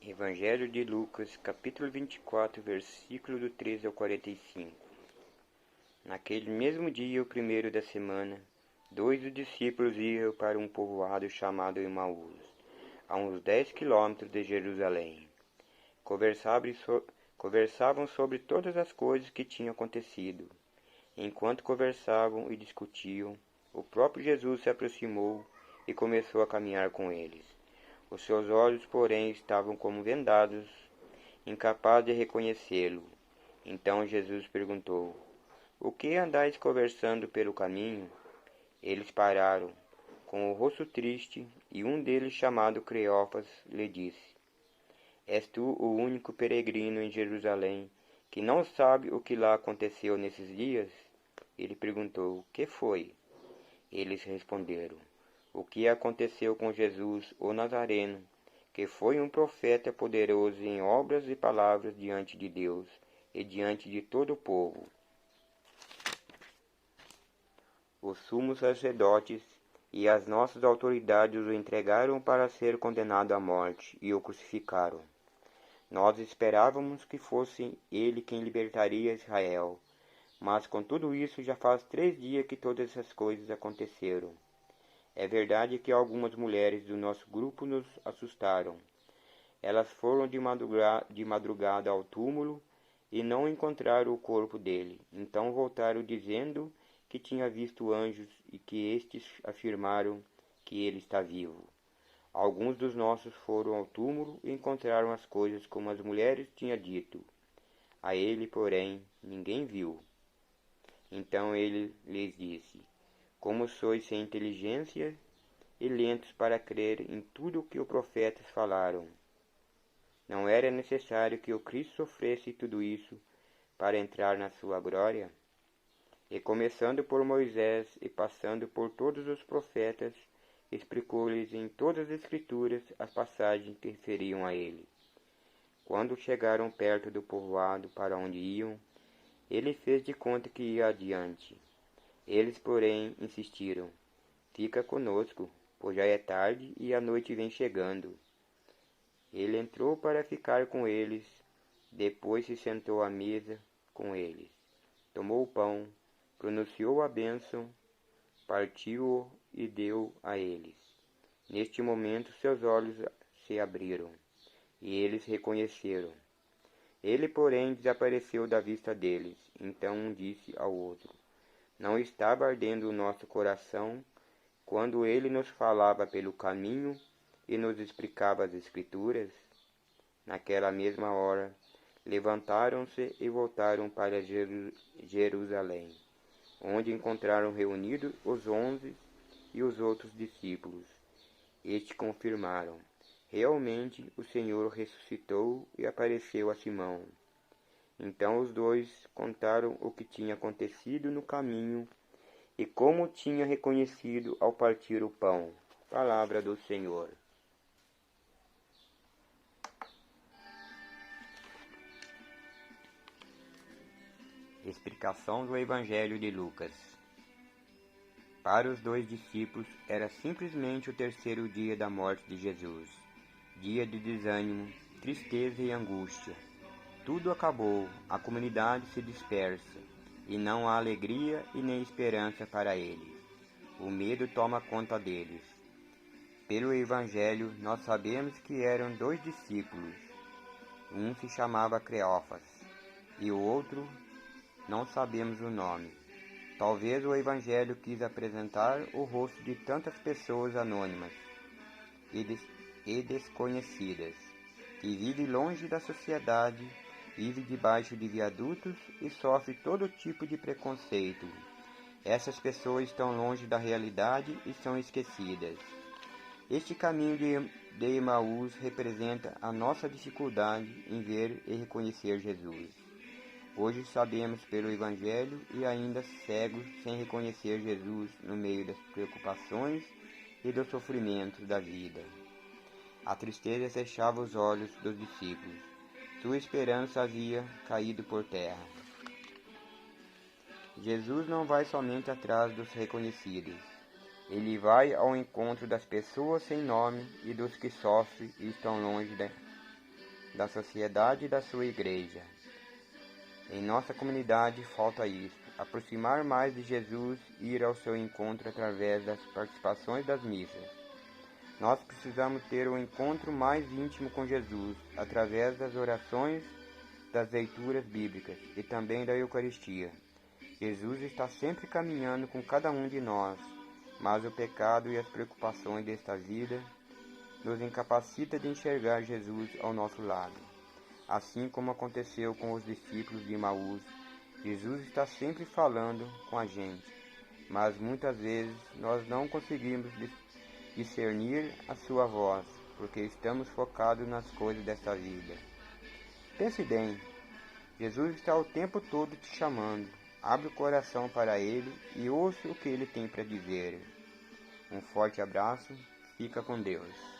Evangelho de Lucas, capítulo 24, versículo do 13 ao 45. Naquele mesmo dia, o primeiro da semana, dois dos discípulos iam para um povoado chamado Emaús, a uns 10 quilômetros de Jerusalém. Conversavam sobre todas as coisas que tinham acontecido. Enquanto conversavam e discutiam, o próprio Jesus se aproximou e começou a caminhar com eles. Os seus olhos, porém, estavam como vendados, incapazes de reconhecê-lo. Então Jesus perguntou: O que andais conversando pelo caminho? Eles pararam, com o rosto triste, e um deles, chamado Cleófas, lhe disse: És tu o único peregrino em Jerusalém que não sabe o que lá aconteceu nesses dias? Ele perguntou: Que foi? Eles responderam: O que aconteceu com Jesus, o Nazareno, que foi um profeta poderoso em obras e palavras diante de Deus e diante de todo o povo. Os sumos sacerdotes e as nossas autoridades o entregaram para ser condenado à morte e o crucificaram. Nós esperávamos que fosse ele quem libertaria Israel, mas com tudo isso já faz 3 dias que todas essas coisas aconteceram. É verdade que algumas mulheres do nosso grupo nos assustaram. Elas foram de madrugada ao túmulo e não encontraram o corpo dele. Então voltaram dizendo que tinha visto anjos e que estes afirmaram que ele está vivo. Alguns dos nossos foram ao túmulo e encontraram as coisas como as mulheres tinham dito. A ele, porém, ninguém viu. Então ele lhes disse: Como sois sem inteligência e lentos para crer em tudo o que os profetas falaram. Não era necessário que o Cristo sofresse tudo isso para entrar na sua glória? E começando por Moisés e passando por todos os profetas, explicou-lhes em todas as Escrituras as passagens que referiam a ele. Quando chegaram perto do povoado para onde iam, ele fez de conta que ia adiante. Eles, porém, insistiram: Fica conosco, pois já é tarde e a noite vem chegando. Ele entrou para ficar com eles, depois se sentou à mesa com eles. Tomou o pão, pronunciou a bênção, partiu-o e deu a eles. Neste momento seus olhos se abriram, e eles reconheceram. Ele, porém, desapareceu da vista deles. Então um disse ao outro: Não estava ardendo o nosso coração quando ele nos falava pelo caminho e nos explicava as Escrituras? Naquela mesma hora, levantaram-se e voltaram para Jerusalém, onde encontraram reunidos os 11 e os outros discípulos. Estes confirmaram: Realmente o Senhor ressuscitou e apareceu a Simão. Então os dois contaram o que tinha acontecido no caminho e como tinha reconhecido ao partir o pão. Palavra do Senhor. Explicação do Evangelho de Lucas. Para os dois discípulos era simplesmente o 3º dia da morte de Jesus, dia de desânimo, tristeza e angústia. Tudo acabou, a comunidade se dispersa, e não há alegria e nem esperança para eles. O medo toma conta deles. Pelo Evangelho, nós sabemos que eram 2 discípulos. Um se chamava Cleófas, e o outro não sabemos o nome. Talvez o Evangelho quis apresentar o rosto de tantas pessoas anônimas e desconhecidas, que vivem longe da sociedade, vivem debaixo de viadutos e sofrem todo tipo de preconceito. Essas pessoas estão longe da realidade e são esquecidas. Este caminho de Emaús representa a nossa dificuldade em ver e reconhecer Jesus. Hoje sabemos pelo Evangelho e ainda cegos sem reconhecer Jesus no meio das preocupações e dos sofrimentos da vida. A tristeza fechava os olhos dos discípulos. Sua esperança havia caído por terra. Jesus não vai somente atrás dos reconhecidos. Ele vai ao encontro das pessoas sem nome e dos que sofrem e estão longe da sociedade e da sua igreja. Em nossa comunidade falta isso, aproximar mais de Jesus e ir ao seu encontro através das participações das missas. Nós precisamos ter um encontro mais íntimo com Jesus, através das orações, das leituras bíblicas e também da Eucaristia. Jesus está sempre caminhando com cada um de nós, mas o pecado e as preocupações desta vida nos incapacita de enxergar Jesus ao nosso lado. Assim como aconteceu com os discípulos de Emaús, Jesus está sempre falando com a gente, mas muitas vezes nós não conseguimos discernir a sua voz, porque estamos focados nas coisas desta vida. Pense bem, Jesus está o tempo todo te chamando. Abre o coração para Ele e ouça o que Ele tem para dizer. Um forte abraço, fica com Deus.